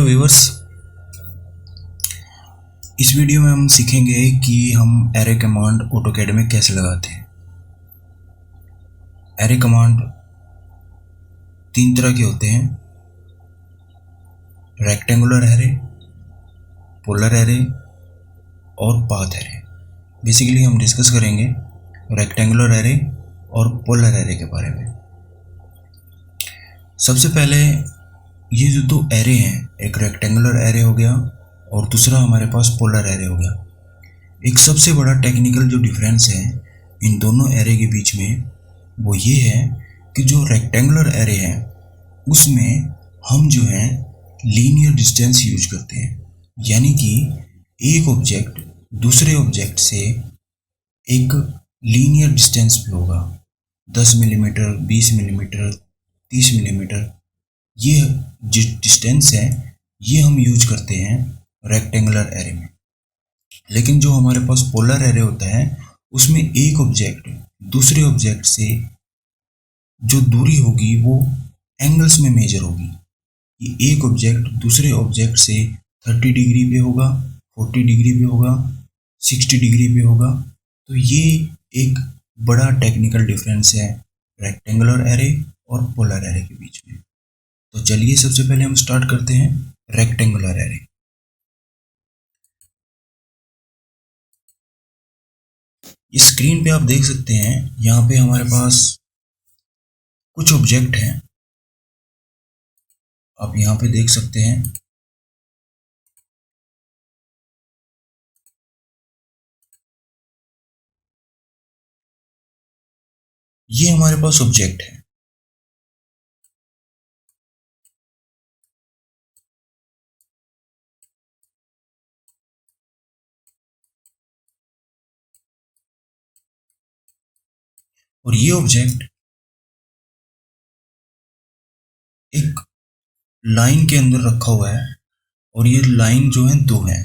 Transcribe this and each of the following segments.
Viewers, इस video में हम सीखेंगे कि हम एरे कमांड ऑटोकैड में कैसे लगाते हैं। एरे कमांड तीन तरह के होते हैं: रेक्टेंगुलर एरे, पोलर एरे और पाथ एरे। बेसिकली हम डिस्कस करेंगे रेक्टेंगुलर एरे और पोलर एरे के बारे में। सबसे पहले ये जो दो एरे हैं, एक रेक्टेंगुलर एरे हो गया और दूसरा हमारे पास पोलर एरे हो गया। एक सबसे बड़ा टेक्निकल जो डिफरेंस है इन दोनों एरे के बीच में वो ये है कि जो रेक्टेंगुलर एरे है उसमें हम जो है लीनियर डिस्टेंस यूज करते हैं, यानी कि एक ऑब्जेक्ट दूसरे ऑब्जेक्ट से एक लीनियर डिस्टेंस पे होगा। 10 मिलीमीटर, 20 मिलीमीटर, 30 मिलीमीटर, ये जो डिस्टेंस है ये हम यूज करते हैं रेक्टेंगुलर एरे में। लेकिन जो हमारे पास पोलर एरे होता है उसमें एक ऑब्जेक्ट दूसरे ऑब्जेक्ट से जो दूरी होगी वो एंगल्स में मेजर होगी। ये एक ऑब्जेक्ट दूसरे ऑब्जेक्ट से 30 डिग्री पे होगा, 40 डिग्री पे होगा, 60 डिग्री पे होगा। तो ये एक बड़ा टेक्निकल डिफरेंस है रेक्टेंगुलर एरे और पोलर एरे के बीच में। तो चलिए सबसे पहले हम स्टार्ट करते हैं रेक्टेंगुलर एरे। इस स्क्रीन पे आप देख सकते हैं, यहाँ पे हमारे पास कुछ ऑब्जेक्ट हैं। आप यहाँ पे देख सकते हैं ये हमारे पास ऑब्जेक्ट है। और ये ऑब्जेक्ट एक लाइन के अंदर रखा हुआ है और ये लाइन जो है दो है,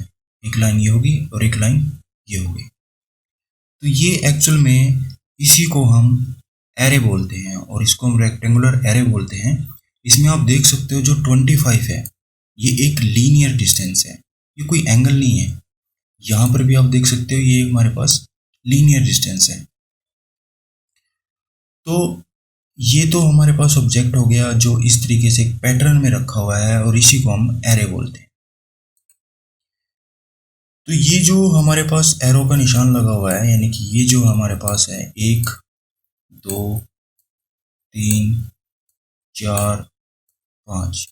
एक लाइन ये होगी और एक लाइन ये होगी। तो ये एक्चुअल में इसी को हम एरे बोलते हैं और इसको हम रेक्टेंगुलर एरे बोलते हैं। इसमें आप देख सकते हो जो 25 है ये एक लीनियर डिस्टेंस है, ये कोई एंगल नहीं है। यहाँ पर भी आप देख सकते हो ये हमारे पास लीनियर डिस्टेंस है। तो ये तो हमारे पास ऑब्जेक्ट हो गया जो इस तरीके से एक पैटर्न में रखा हुआ है और इसी को हम एरे बोलते हैं। तो ये जो हमारे पास एरो का निशान लगा हुआ है, यानी कि ये जो हमारे पास है 1 2 3 4 5,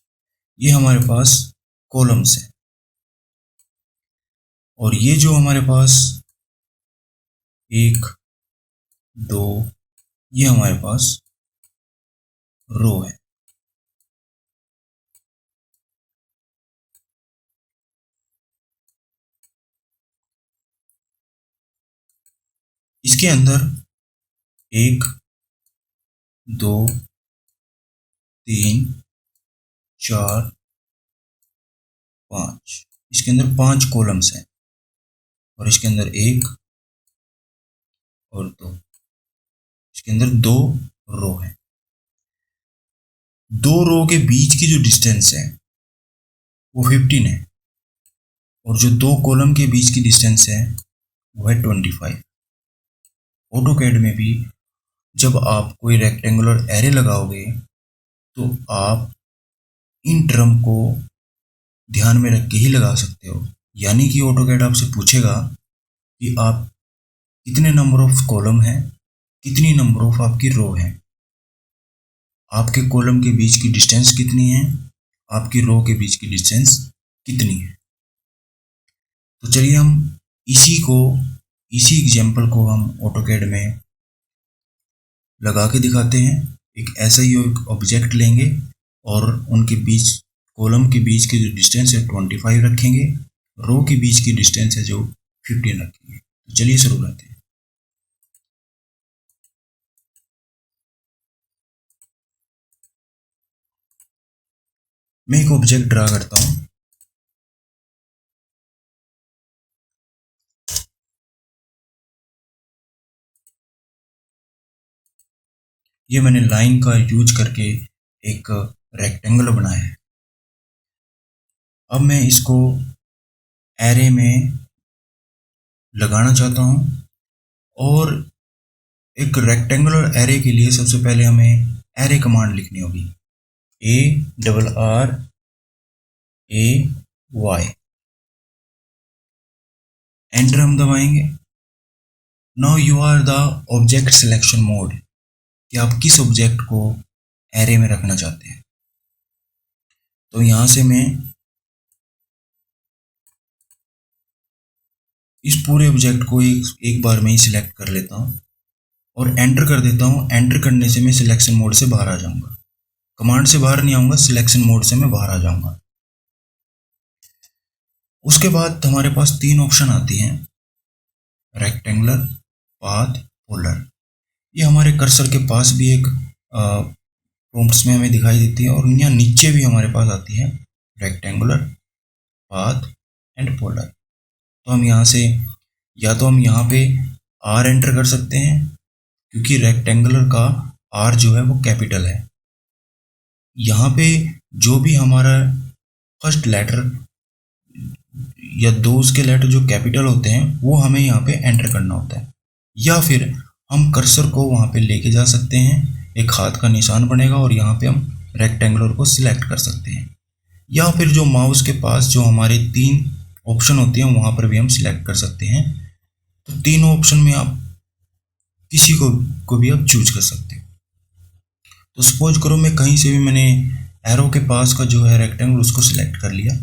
ये हमारे पास कॉलम्स हैं। और ये जो हमारे पास 1 2, ये हमारे पास रो है। इसके अंदर 1 2 3 4 5, इसके अंदर 5 कॉलम्स हैं और इसके अंदर 1 और 2, इसके अंदर 2 रो है। 2 रो के बीच की जो डिस्टेंस है वो 15 है और जो 2 कॉलम के बीच की डिस्टेंस है वो है 25। ऑटोकैड में भी जब आप कोई रेक्टेंगुलर एरे लगाओगे तो आप इन टर्म को ध्यान में रख के ही लगा सकते हो। यानी कि ऑटोकैड आपसे पूछेगा कि आप कितने नंबर ऑफ कॉलम हैं, कितनी नंबर ऑफ आपकी रो है, आपके कॉलम के बीच की डिस्टेंस कितनी है, आपकी रो के बीच की डिस्टेंस कितनी है। तो चलिए हम इसी एग्जाम्पल को हम ऑटोकैड में लगा के दिखाते हैं। एक ऐसा ही एक ऑब्जेक्ट लेंगे और उनके बीच कॉलम के बीच की जो डिस्टेंस है 25 रखेंगे, रो के बीच की डिस्टेंस है जो 15 रखेंगे। तो चलिए शुरू करते हैं। मैं एक ऑब्जेक्ट ड्रा करता हूँ। ये मैंने लाइन का यूज करके एक रेक्टेंगल बनाया है। अब मैं इसको एरे में लगाना चाहता हूँ, और एक रेक्टेंगुलर एरे के लिए सबसे पहले हमें एरे कमांड लिखनी होगी, ARRAY, एंटर हम दबाएंगे। Now you are the object selection mode, कि आप किस ऑब्जेक्ट को एरे में रखना चाहते हैं। तो यहाँ से मैं इस पूरे ऑब्जेक्ट को एक बार में ही सिलेक्ट कर लेता हूँ और एंटर कर देता हूँ। एंटर करने से मैं सिलेक्शन मोड से बाहर आ जाऊँगा, कमांड से बाहर नहीं आऊँगा, सिलेक्शन मोड से मैं बाहर आ जाऊँगा। उसके बाद हमारे पास तीन ऑप्शन आती हैं, रेक्टेंगुलर, पाथ, पोलर। ये हमारे कर्सर के पास भी एक प्रॉम्प्ट्स में हमें दिखाई देती है, और यहाँ नीचे भी हमारे पास आती है रेक्टेंगुलर, पाथ एंड पोलर। तो हम यहाँ से या तो हम यहाँ पे आर एंटर कर सकते हैं, क्योंकि रेक्टेंगुलर का आर जो है वो कैपिटल है। यहाँ पे जो भी हमारा फर्स्ट लेटर या दो उसके लेटर जो कैपिटल होते हैं वो हमें यहाँ पे एंटर करना होता है, या फिर हम कर्सर को वहाँ पे लेके जा सकते हैं, एक हाथ का निशान बनेगा और यहाँ पे हम रेक्टेंगुलर को सिलेक्ट कर सकते हैं, या फिर जो माउस के पास जो हमारे तीन ऑप्शन होते हैं वहाँ पर भी हम सिलेक्ट कर सकते हैं। तो तीनों ऑप्शन में आप किसी को भी आप चूज कर सकते हैं। तो सपोज करो मैं कहीं से भी मैंने एरो के पास का जो है रेक्टेंगल उसको सिलेक्ट कर लिया,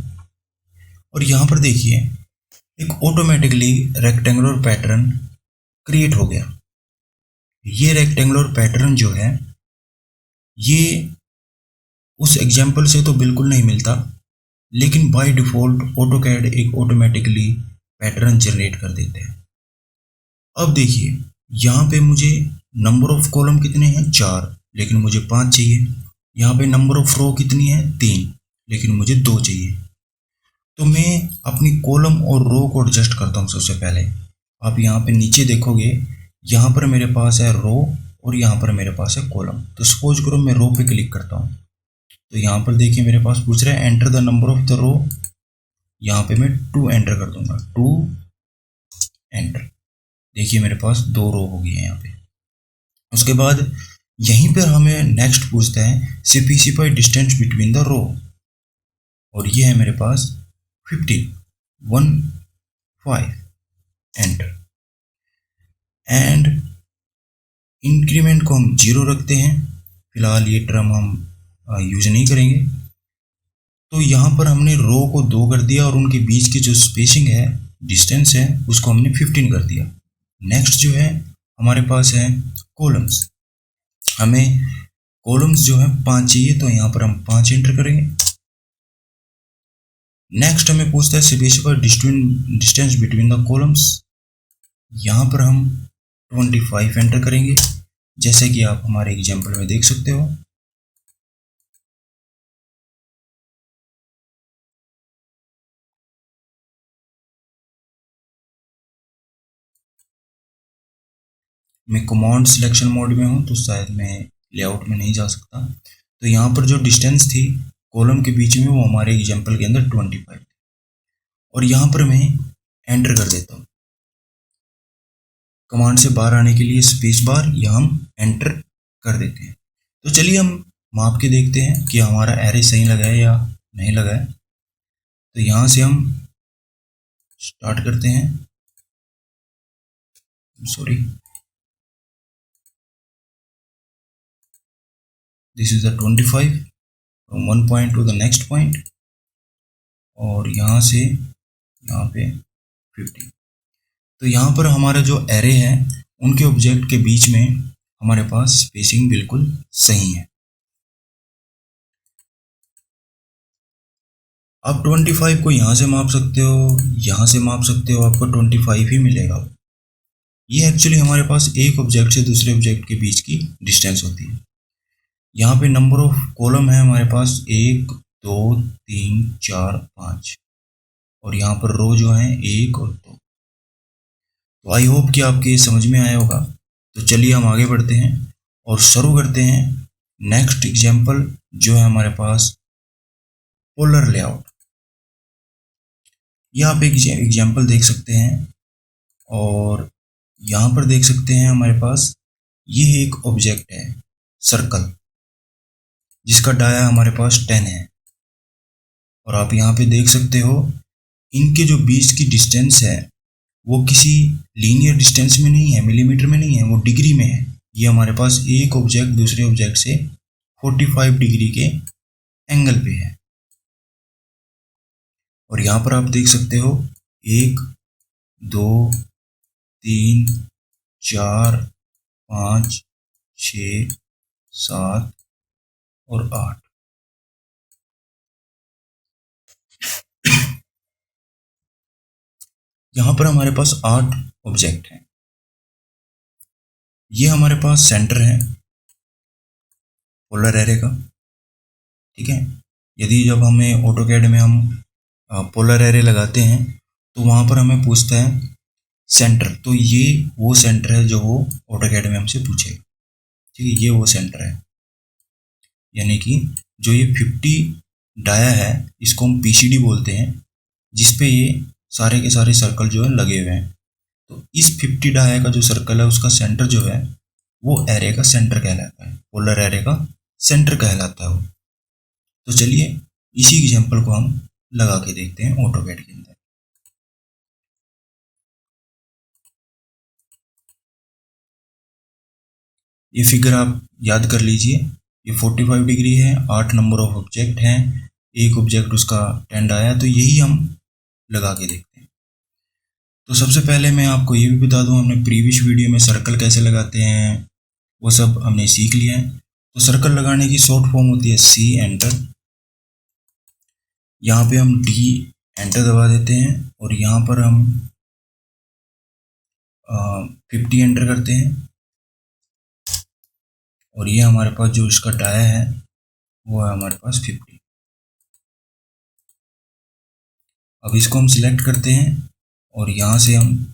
और यहाँ पर देखिए एक ऑटोमेटिकली रेक्टेंगुलर पैटर्न क्रिएट हो गया। ये रेक्टेंगुलर पैटर्न जो है ये उस एग्जाम्पल से तो बिल्कुल नहीं मिलता, लेकिन बाय डिफ़ॉल्ट ऑटोकैड एक ऑटोमेटिकली पैटर्न जनरेट कर देते हैं। अब देखिए यहाँ पे मुझे नंबर ऑफ कॉलम कितने हैं, 4, लेकिन मुझे 5 चाहिए। यहाँ पे नंबर ऑफ रो कितनी है, 3, लेकिन मुझे 2 चाहिए। तो मैं अपनी कॉलम और रो को एडजस्ट करता हूँ। सबसे पहले आप यहाँ पे नीचे देखोगे, यहाँ पर मेरे पास है रो और यहाँ पर मेरे पास है कॉलम। तो सपोज करो मैं रो पे क्लिक करता हूँ, तो यहाँ पर देखिए मेरे पास पूछ रहा है enter the number of the row. यहाँ पे मैं 2 एंटर कर दूंगा, 2 एंटर। देखिए मेरे पास 2 रो हो गई है यहाँ पे। उसके बाद यहीं पर हमें नेक्स्ट पूछता है specify distance between the row, और ये है मेरे पास 15 एंटर। एंड इंक्रीमेंट को हम 0 रखते हैं, फिलहाल ये टर्म हम यूज नहीं करेंगे। तो यहाँ पर हमने रो को 2 कर दिया और उनके बीच की जो स्पेसिंग है, डिस्टेंस है, उसको हमने 15 कर दिया। नेक्स्ट जो है हमारे पास है कॉलम्स। हमें कॉलम्स जो है 5 चाहिए, तो यहाँ पर हम 5 एंटर करेंगे। नेक्स्ट हमें पूछता है specify distance between the columns. यहाँ पर हम 25 एंटर करेंगे, जैसे कि आप हमारे एग्जाम्पल में देख सकते हो। मैं कमांड सिलेक्शन मोड में हूँ, तो शायद मैं लेआउट में नहीं जा सकता। तो यहाँ पर जो डिस्टेंस थी कॉलम के बीच में वो हमारे एग्जाम्पल के अंदर 25 थी, और यहाँ पर मैं एंटर कर देता हूँ। कमांड से बाहर आने के लिए स्पेस बार या हम एंटर कर देते हैं। तो चलिए हम माप के देखते हैं कि हमारा एरे सही लगा है या नहीं लगा है। तो यहाँ से हम स्टार्ट करते हैं, sorry, this is the 25 from 1 point two the next point, और यहाँ से यहाँ पे 15। तो यहाँ पर हमारा जो एरे है उनके ऑब्जेक्ट के बीच में हमारे पास स्पेसिंग बिल्कुल सही है। आप 25 को यहाँ से माप सकते हो, यहाँ से माप सकते हो, आपको 25 ही मिलेगा। ये एक्चुअली हमारे पास एक ऑब्जेक्ट से दूसरे ऑब्जेक्ट के बीच की डिस्टेंस होती है। यहाँ पे नंबर ऑफ कॉलम है हमारे पास 1 2 3 4 5, और यहाँ पर रो जो है 1 और 2। तो आई होप कि आपके समझ में आया होगा। तो चलिए हम आगे बढ़ते हैं और शुरू करते हैं नेक्स्ट एग्जाम्पल, जो है हमारे पास पोलर लेआउट। ये आप एक एग्जाम्पल देख सकते हैं। और यहाँ पर देख सकते हैं हमारे पास ये एक ऑब्जेक्ट है सर्कल, जिसका डाया हमारे पास 10 है। और आप यहाँ पे देख सकते हो इनके जो बीच की डिस्टेंस है वो किसी लीनियर डिस्टेंस में नहीं है, मिलीमीटर में नहीं है, वो डिग्री में है। ये हमारे पास एक ऑब्जेक्ट दूसरे ऑब्जेक्ट से 45 डिग्री के एंगल पे है। और यहाँ पर आप देख सकते हो 1 2 3 4 5 6 7 और 8। यहाँ पर हमारे पास 8 ऑब्जेक्ट हैं। ये हमारे पास सेंटर है पोलर एरे का, ठीक है। यदि जब हमें ऑटोकैड में हम पोलर एरे लगाते हैं तो वहाँ पर हमें पूछता है सेंटर, तो ये वो सेंटर है जो वो ऑटोकैड में हमसे पूछे, ठीक है। ये वो सेंटर है, यानी कि जो ये 50 डाया है इसको हम पीसीडी बोलते हैं, जिस पे ये सारे के सारे सर्कल जो है लगे हुए हैं। तो इस 50 डाया का जो सर्कल है उसका सेंटर जो है वो एरे का सेंटर कहलाता है, पोलर एरे का सेंटर कहलाता है वो। तो चलिए इसी एग्जांपल को हम लगा के देखते हैं ऑटोकैड के अंदर। ये फिगर आप याद कर लीजिए, ये 45 डिग्री है, 8 नंबर ऑफ ऑब्जेक्ट हैं, एक ऑब्जेक्ट उसका 10 आया, तो यही हम लगा के देखते हैं। तो सबसे पहले मैं आपको ये भी बता दूं, हमने प्रीवियस वीडियो में सर्कल कैसे लगाते हैं वो सब हमने सीख लिया है। तो सर्कल लगाने की शॉर्ट फॉर्म होती है सी एंटर। यहाँ पे हम डी एंटर दबा देते हैं और यहाँ पर हम 50 एंटर करते हैं। और ये हमारे पास जो इसका डाया है वो है हमारे पास 50। अब इसको हम सिलेक्ट करते हैं और यहाँ से हम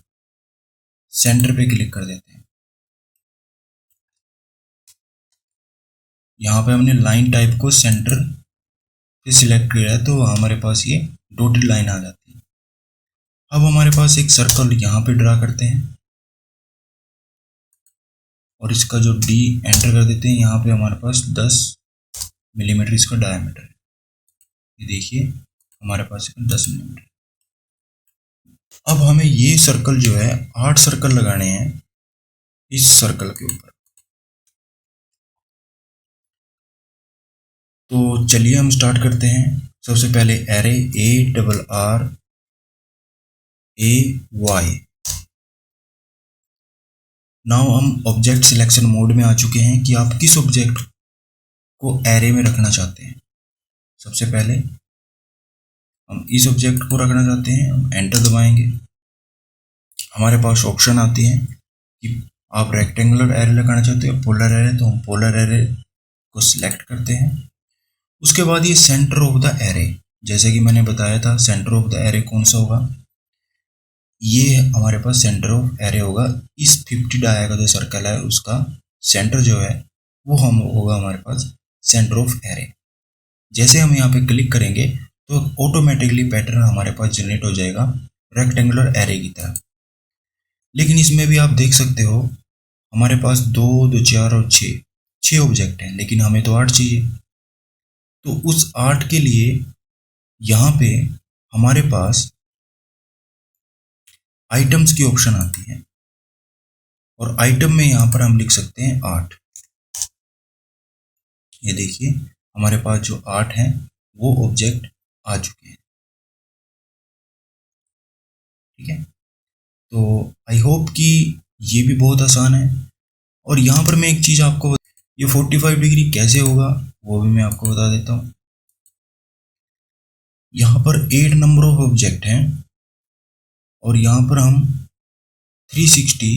सेंटर पे क्लिक कर देते हैं। यहाँ पे हमने लाइन टाइप को सेंटर पे सिलेक्ट किया है तो हमारे पास ये डॉटेड लाइन आ जाती है। अब हमारे पास एक सर्कल यहाँ पे ड्रा करते हैं और इसका जो डी एंटर कर देते हैं। यहाँ पे हमारे पास 10 मिलीमीटर इसका डायमीटर है। ये देखिए हमारे पास 10 मिलीमीटर। अब हमें ये सर्कल जो है 8 सर्कल लगाने हैं इस सर्कल के ऊपर। तो चलिए हम स्टार्ट करते हैं। सबसे पहले एरे ARRAY। नाउ हम ऑब्जेक्ट सिलेक्शन मोड में आ चुके हैं कि आप किस ऑब्जेक्ट को एरे में रखना चाहते हैं। सबसे पहले हम इस ऑब्जेक्ट को रखना चाहते हैं, हम एंटर दबाएंगे। हमारे पास ऑप्शन आती है कि आप रेक्टेंगुलर एरे लगाना चाहते हो पोलर एरे, तो हम पोलर एरे को सिलेक्ट करते हैं। उसके बाद ये सेंटर ऑफ द एरे, जैसे कि मैंने बताया था सेंटर ऑफ द एरे कौन सा होगा, ये हमारे पास सेंटर ऑफ एरे होगा। इस 50 डाया का जो सर्कल है उसका सेंटर जो है वो हम होगा हमारे पास सेंटर ऑफ एरे। जैसे हम यहाँ पे क्लिक करेंगे तो ऑटोमेटिकली पैटर्न हमारे पास जनरेट हो जाएगा रेक्टेंगुलर एरे की तरह। लेकिन इसमें भी आप देख सकते हो हमारे पास 2 2 4 और 6 ऑब्जेक्ट हैं, लेकिन हमें तो 8 चाहिए। तो उस 8 के लिए यहाँ पे हमारे पास आइटम्स की ऑप्शन आती है और आइटम में यहाँ पर हम लिख सकते हैं 8। ये देखिए हमारे पास जो 8 हैं वो ऑब्जेक्ट आ चुके हैं, ठीक है। तो आई होप कि ये भी बहुत आसान है। और यहाँ पर मैं एक चीज़ आपको, ये 45 डिग्री कैसे होगा वो भी मैं आपको बता देता हूँ। यहाँ पर 8 नंबर ऑफ ऑब्जेक्ट हैं और यहाँ पर हम 360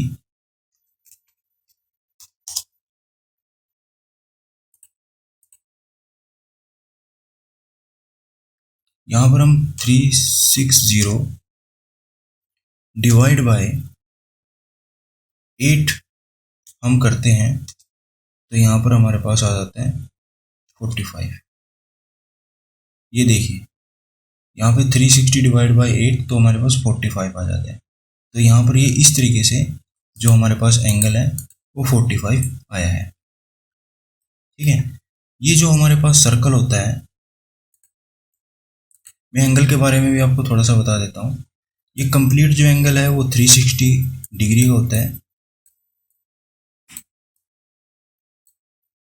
यहाँ पर हम 360 डिवाइड बाय 8 हम करते हैं तो यहाँ पर हमारे पास आ जाता है 45। ये देखिए यहाँ पे 360 डिवाइड बाई 8 तो हमारे पास 45 आ जाते हैं। तो यहाँ पर ये इस तरीके से जो हमारे पास एंगल है वो 45 आया है। ठीक है, ये जो हमारे पास सर्कल होता है, मैं एंगल के बारे में भी आपको थोड़ा सा बता देता हूँ। ये कंप्लीट जो एंगल है वो 360 डिग्री का होता है।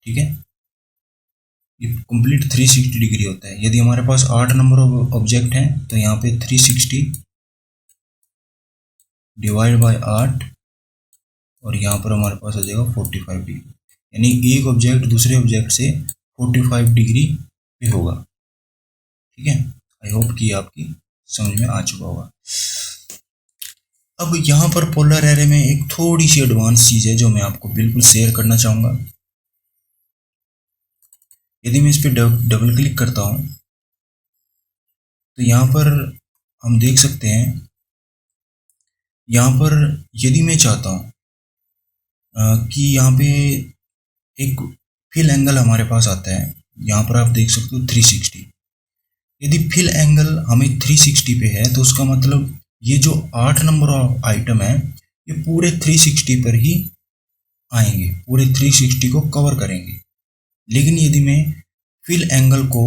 ठीक है, ये कंप्लीट 360 डिग्री होता है। यदि हमारे पास 8 नंबर ऑब्जेक्ट हैं तो यहाँ पे 360 डिवाइड बाय 8 और यहाँ पर हमारे पास आ जाएगा 45 डिग्री, यानी एक ऑब्जेक्ट दूसरे ऑब्जेक्ट से 45 डिग्री पे होगा। ठीक है, आई होप कि आपकी समझ में आ चुका होगा। अब यहाँ पर पोलर एरे में एक थोड़ी सी एडवांस चीज़ है जो मैं आपको बिल्कुल शेयर करना चाहूँगा। यदि मैं इस पर डबल क्लिक करता हूँ तो यहाँ पर हम देख सकते हैं, यहाँ पर यदि मैं चाहता हूँ कि यहाँ पे एक फिल एंगल हमारे पास आता है, यहाँ पर आप देख सकते हो 360। यदि फिल एंगल हमें 360 पे है तो उसका मतलब ये जो 8 नंबर ऑफ आइटम है ये पूरे 360 पर ही आएंगे, पूरे 360 को कवर करेंगे। लेकिन यदि मैं फिल एंगल को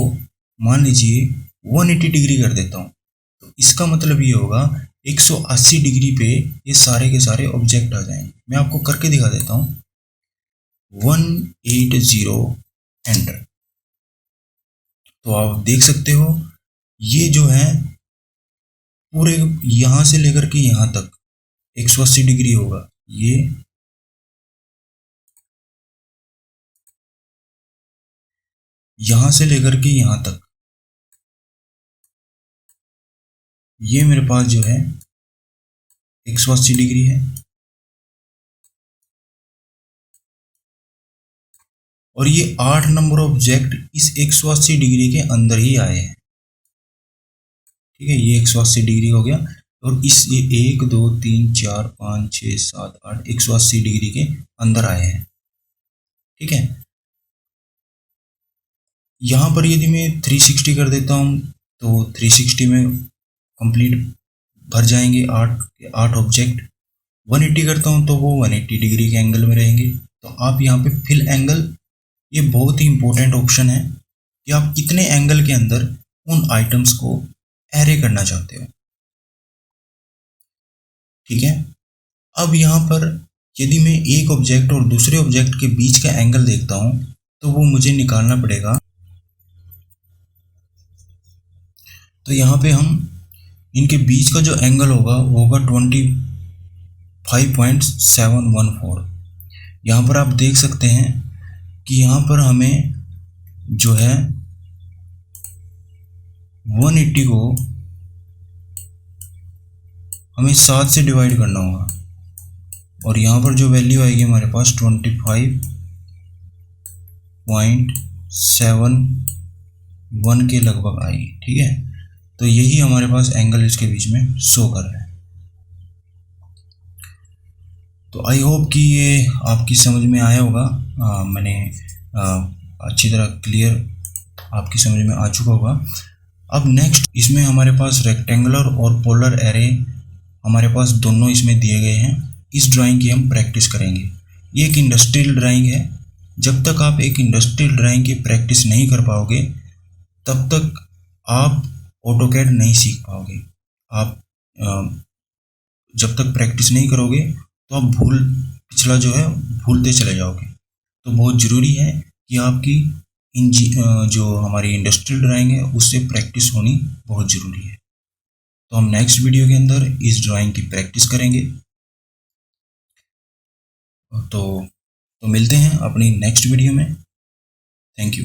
मान लीजिए 180 डिग्री कर देता हूँ तो इसका मतलब ये होगा 180 डिग्री पे ये सारे के सारे ऑब्जेक्ट आ जाएंगे। मैं आपको करके दिखा देता हूँ। 180 एंटर, तो आप देख सकते हो ये जो है पूरे यहाँ से लेकर के यहाँ तक 180 डिग्री होगा। ये यहाँ से लेकर के यहाँ तक ये मेरे पास जो है 180 डिग्री है, और ये 8 नंबर ऑब्जेक्ट इस 180 डिग्री के अंदर ही आए हैं। ठीक है, ये 180 डिग्री हो गया, और इस ये 1 2 3 4 5 6 7 8 180 डिग्री के अंदर आए हैं। ठीक है, यहाँ पर यदि मैं 360 कर देता हूँ तो 360 में कंप्लीट भर जाएंगे 8 ऑब्जेक्ट। 180 करता हूँ तो वो 180 डिग्री के एंगल में रहेंगे। तो आप यहाँ पे फिल एंगल, ये बहुत ही इंपॉर्टेंट ऑप्शन है कि आप कितने एंगल के अंदर उन आइटम्स को एरे करना चाहते हो। ठीक है, अब यहाँ पर यदि मैं एक ऑब्जेक्ट और दूसरे ऑब्जेक्ट के बीच का एंगल देखता हूँ तो वो मुझे निकालना पड़ेगा। तो यहाँ पे हम इनके बीच का जो एंगल होगा वो होगा 25.714। यहाँ पर आप देख सकते हैं कि यहाँ पर हमें जो है 180 को हमें 7 से डिवाइड करना होगा, और यहाँ पर जो वैल्यू आएगी हमारे पास 25.71 के लगभग आएगी। ठीक है, तो यही हमारे पास एंगल इसके बीच में शो कर रहा है। तो आई होप कि ये आपकी समझ में आया होगा। मैंने अच्छी तरह क्लियर आपकी समझ में आ चुका होगा। अब नेक्स्ट इसमें हमारे पास रेक्टेंगुलर और पोलर एरे हमारे पास दोनों इसमें दिए गए हैं। इस ड्राइंग की हम प्रैक्टिस करेंगे। ये एक इंडस्ट्रियल ड्राइंग है। जब तक आप एक इंडस्ट्रियल ड्राइंग की प्रैक्टिस नहीं कर पाओगे तब तक आप ऑटोकैड नहीं सीख पाओगे। आप जब तक प्रैक्टिस नहीं करोगे तो आप पिछला जो है भूलते चले जाओगे। तो बहुत ज़रूरी है कि आपकी जो हमारी इंडस्ट्रियल ड्राइंग है उससे प्रैक्टिस होनी बहुत ज़रूरी है। तो हम नेक्स्ट वीडियो के अंदर इस ड्राइंग की प्रैक्टिस करेंगे। तो मिलते हैं अपनी नेक्स्ट वीडियो में। Thank you.